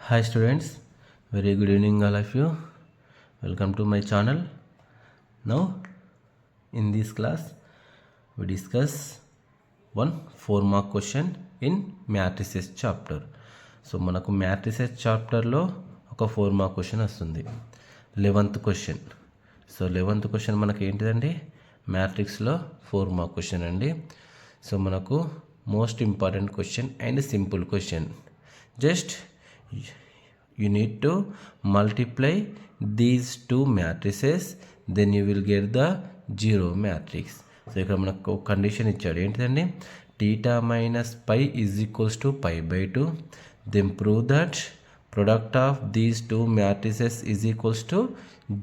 Hi students, very good evening all of you. Welcome to my channel. Now in this class we discuss one 4-mark question in matrices chapter. So మనకు matrices chapter లో ఒక 4-mark question వస్తుంది. 11th question. So 11th question మనకి ఏంటిదండి, మ్యాట్రిక్స్లో 4-mark question అండి. So మనకు most important question and simple question. Just you need to multiply these two matrices, then you will get the zero matrix. So ఇక్కడ మనకు condition ఇచ్చాడు, ఏంటిదండి, theta minus pi is equals to pi by 2, then prove that product of these two matrices is equals to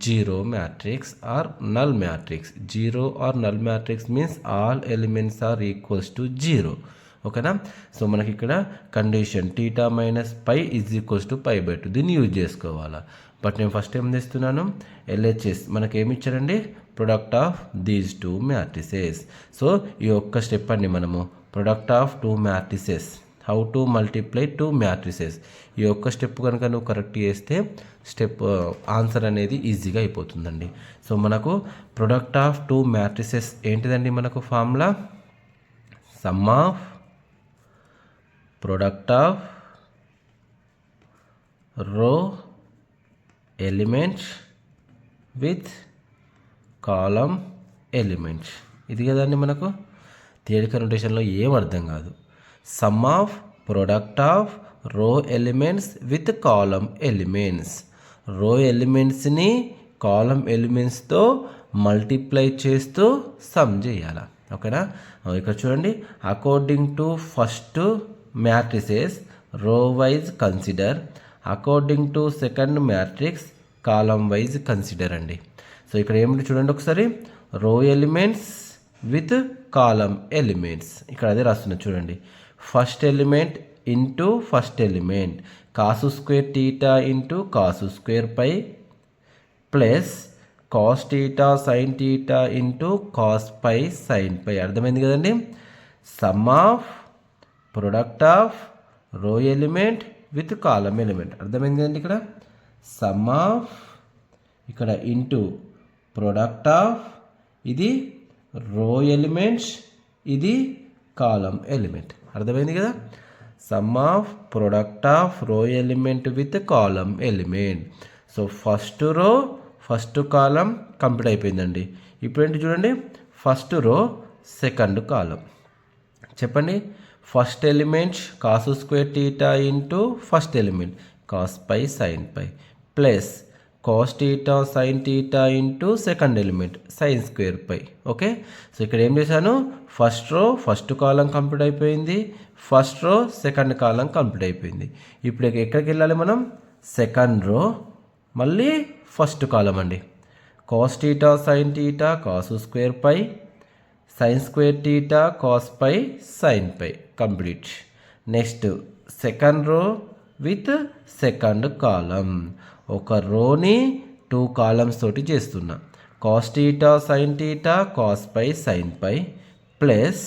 zero matrix or null matrix. Zero or null matrix means all elements are equals to zero. ఓకేనా. So మనకి ఇక్కడ condition theta minus pi is equals to pi by 2, దీన్ని use చేసుకోవాలా. But నేను first ఏం చేస్తున్నాను, LHS మనకి ఏమి ఇచ్చారండి, product of these two matrices. So ఈ ఒక్క స్టెప్ అండి మనము product of two matrices, how to multiply two matrices. ఈ ఒక్క స్టెప్ కనుక నువ్వు కరెక్ట్ చేస్తే స్టెప్ ఆన్సర్ అనేది ఈజీగా అయిపోతుందండి. సో మనకు ప్రొడక్ట్ ఆఫ్ టూ మ్యాట్రిసెస్ ఏంటిదండి, మనకు formula some of product of row element with column element. ఇది కదండి మనకు థియరిటికల్ నోటేషన్లో ఏం అర్థం కాదు. సమ్ ఆఫ్ ప్రొడక్ట్ ఆఫ్ రో ఎలిమెంట్స్ విత్ కాలమ్ ఎలిమెంట్స్. రో ఎలిమెంట్స్ని కాలమ్ ఎలిమెంట్స్తో మల్టిప్లై చేస్తూ సమ్ చేయాలి. ఓకేనా. ఇక్కడ చూడండి, according to first matrices row wise consider, according to second matrix column wise consider అండి. సో ఇక్కడ ఏమిటి చూడండి ఒకసారి, రో ఎలిమెంట్స్ విత్ కాలమ్ ఎలిమెంట్స్, ఇక్కడ అదే రాస్తున్నా చూడండి. First element into first element cos square theta into cos square pi plus cos theta sine theta into cos pi sine pi. అర్థమైంది కదండి. Sum of product of row element with column element. అర్థమైంది కదండి. ఇక్కడ sum of, ఇక్కడ into product of, ఇది row elements, ఇది column element. అర్థమైంది కదా. Sum of product of row element with column element. So first row first column complete అయిపోయిందండి. ఇప్పుడు ఏంటి చూడండి, ఫస్ట్ రో సెకండ్ కాలమ్. చెప్పండి, first element cos square theta into first element cos pi sine pi plus cos theta sine theta into second element sine square pi. Okay. So ఇక్కడ ఏం చేశాను, first row first column complete అయిపోయింది, first row second column complete అయిపోయింది. ఇప్పుడు ఎక్కడికి వెళ్ళాలి మనం, second row మళ్ళీ ఫస్ట్ కాలం అండి. Cos theta sine theta cos square pi sine square theta cos pi sine pi complete. Next second row with second column. ఒక రోని టూ కాలమ్స్ తోటి చేస్తున్నా. Cos theta sine theta cos pi sine pi plus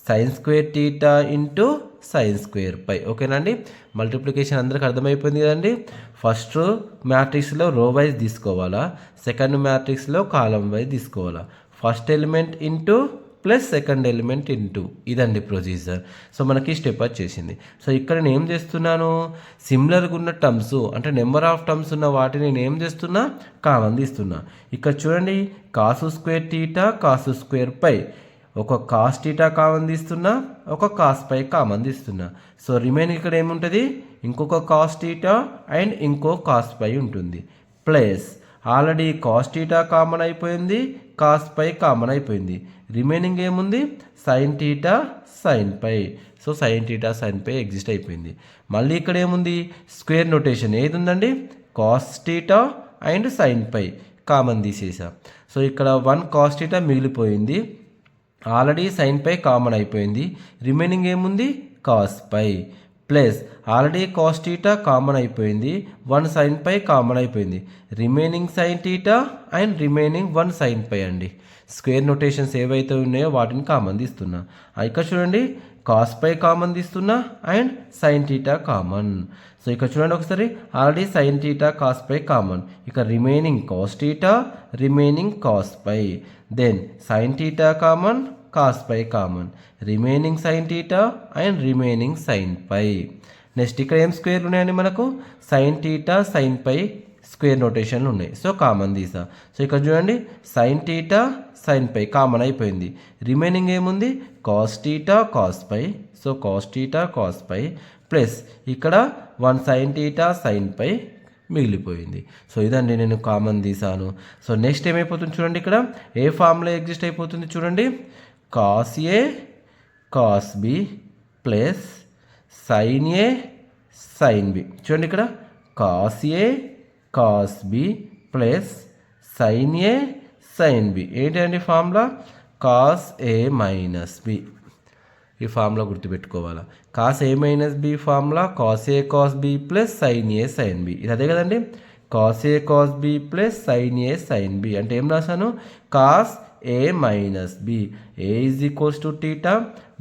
sine square theta into sine square pi. ఓకేనండి. Multiplication అందరికి అర్థమైపోయింది కదండి. First మ్యాట్రిక్స్లో రో wise తీసుకోవాలా, సెకండ్ మ్యాట్రిక్స్లో కాలం వైజ్ తీసుకోవాలా. First element into plus second element into, ఇదండి ప్రొసీజర్. సో మనకి స్టెప్ వచ్చేసింది. సో ఇక్కడ నేను ఏం చేస్తున్నాను, సిమిలర్గా ఉన్న టర్మ్స్ అంటే నెంబర్ ఆఫ్ టర్మ్స్ ఉన్న వాటిని నేను ఏం చేస్తున్నా, కామన్ తీస్తున్నా. ఇక్కడ చూడండి, cos square theta cos square pi, ఒక కాస్ టీటా కామన్ తీస్తున్నా, ఒక కాస్ పై కామన్ తీస్తున్నా. సో రిమైనింగ్ ఇక్కడ ఏముంటుంది, ఇంకొక కాస్ టీటా అండ్ ఇంకో కాస్ పై ఉంటుంది. Plus already cos theta common అయిపోయింది, కాస్ పై కామన్ అయిపోయింది. రిమైనింగ్ ఏముంది, sine theta sine pi. So sine theta sine pi exist అయిపోయింది. మళ్ళీ ఇక్కడ ఏముంది, స్క్వేర్ నోటేషన్ ఏది ఉందండి, cos theta and sine pi common తీసేసా. సో ఇక్కడ 1 కాస్ టీటా మిగిలిపోయింది, ఆల్రెడీ సైన్ పై కామన్ అయిపోయింది. రిమైనింగ్ ఏముంది, cos pi plus already cos theta common అయిపోయింది, 1 సైన్ పై కామన్ అయిపోయింది. Remaining sine theta and remaining 1 sine pi అండి. Square notations ఏవైతే ఉన్నాయో వాటిని కామన్ తీస్తున్నా. ఇక్కడ చూడండి, కాస్ పై కామన్ తీస్తున్నా and sine theta common. So ఇక్కడ చూడండి ఒకసారి, already sine theta cos pi common, ఇక remaining cos theta, remaining cos pi, then sine theta common, cos pi common, remaining sine theta and remaining sine pi. Next ఇక్కడ ఏం స్క్వేర్లు ఉన్నాయండి మనకు, sine theta sine pi square నోటేషన్లు ఉన్నాయి. So common తీసా. So ఇక్కడ చూడండి sine theta sine pi common అయిపోయింది. రిమైనింగ్ ఏముంది, cos theta cos pi. So cos theta cos pi plus ఇక్కడ 1 సైన్ టీటా సైన్ పై మిగిలిపోయింది. సో ఇదండి నేను కామన్ తీసాను. సో నెక్స్ట్ ఏమైపోతుంది చూడండి, ఇక్కడ ఏ ఫామ్లో ఎగ్జిస్ట్ అయిపోతుంది చూడండి, cos A cos B plus sine A sine B. చూడండి ఇక్కడ cos A cos B plus sine A sine B. ఏంటండి formula, cos A minus B. ఈ ఫార్ములా గుర్తుపెట్టుకోవాలా, cos A minus B formula cos A cos B plus sine A sine B. ఇది అదే కదండి, cos A cos B plus sine A sine B. అంటే ఏం రాశాను, cos A minus B, A is equals to theta,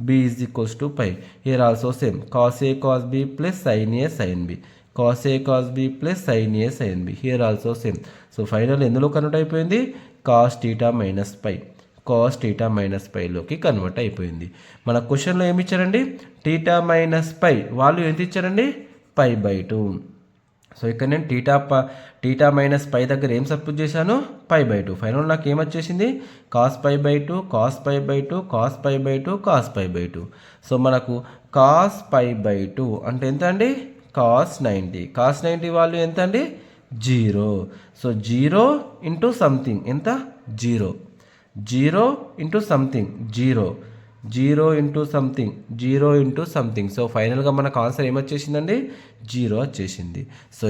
B is equals to pi. Here also same, cos A cos B plus sine A sine B, cos A cos B plus sine A sine B. Here also same. So final ఎందులో convert అయిపోయింది, cos theta minus pi, cos theta minus పైలోకి convert అయిపోయింది. మన క్వశ్చన్లో ఏమి ఇచ్చారండి, theta minus పై value ఎంత ఇచ్చారండి, π/2. సో ఇక్కడ నేను టీటా మైనస్ పై దగ్గర ఏం సబ్స్టిట్యూట్ చేశాను, π/2. ఫైనల్ నాకు ఏమొచ్చేసింది, cos π/2 cos π/2 cos π/2 cos π/2. So మనకు కాస్ π/2 అంటే ఎంత అండి, కాస్ 90. కాస్ 90 వాల్యూ ఎంత అండి, 0. సో 0 ఇంటూ సంథింగ్ ఎంత, 0. 0 into something 0, 0 into something 0 into something. So ఫైనల్గా మనకు ఆన్సర్ ఏమొచ్చేసిందండి, 0 వచ్చేసింది. సో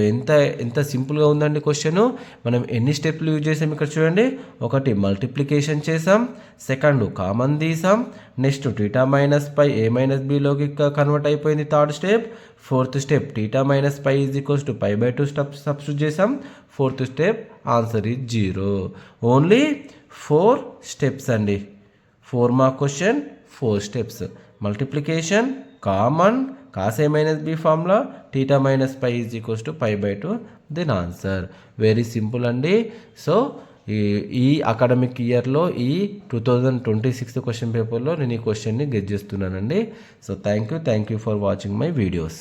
ఎంత సింపుల్గా ఉందండి క్వశ్చన్. మనం ఎన్ని స్టెప్లు యూజ్ చేసాం ఇక్కడ చూడండి, ఒకటి మల్టిప్లికేషన్ చేసాం, సెకండ్ కామన్ తీసాం, next theta minus pi A minus బిలోకి కన్వర్ట్ అయిపోయింది third step, fourth step theta minus pi is equals to π/2 substitute చేసాం, fourth step answer is 0. Only 4 steps అండి. 4 mark question, 4 steps. Multiplication, common, cos A minus B formula, theta minus pi is equals to π/2, then answer. Very simple అండి. So ఈ academic ఇయర్లో ఈ 2026 question పేపర్లో నేను ఈ క్వశ్చన్ని గెట్ చేస్తున్నానండి. So thank you for watching my videos.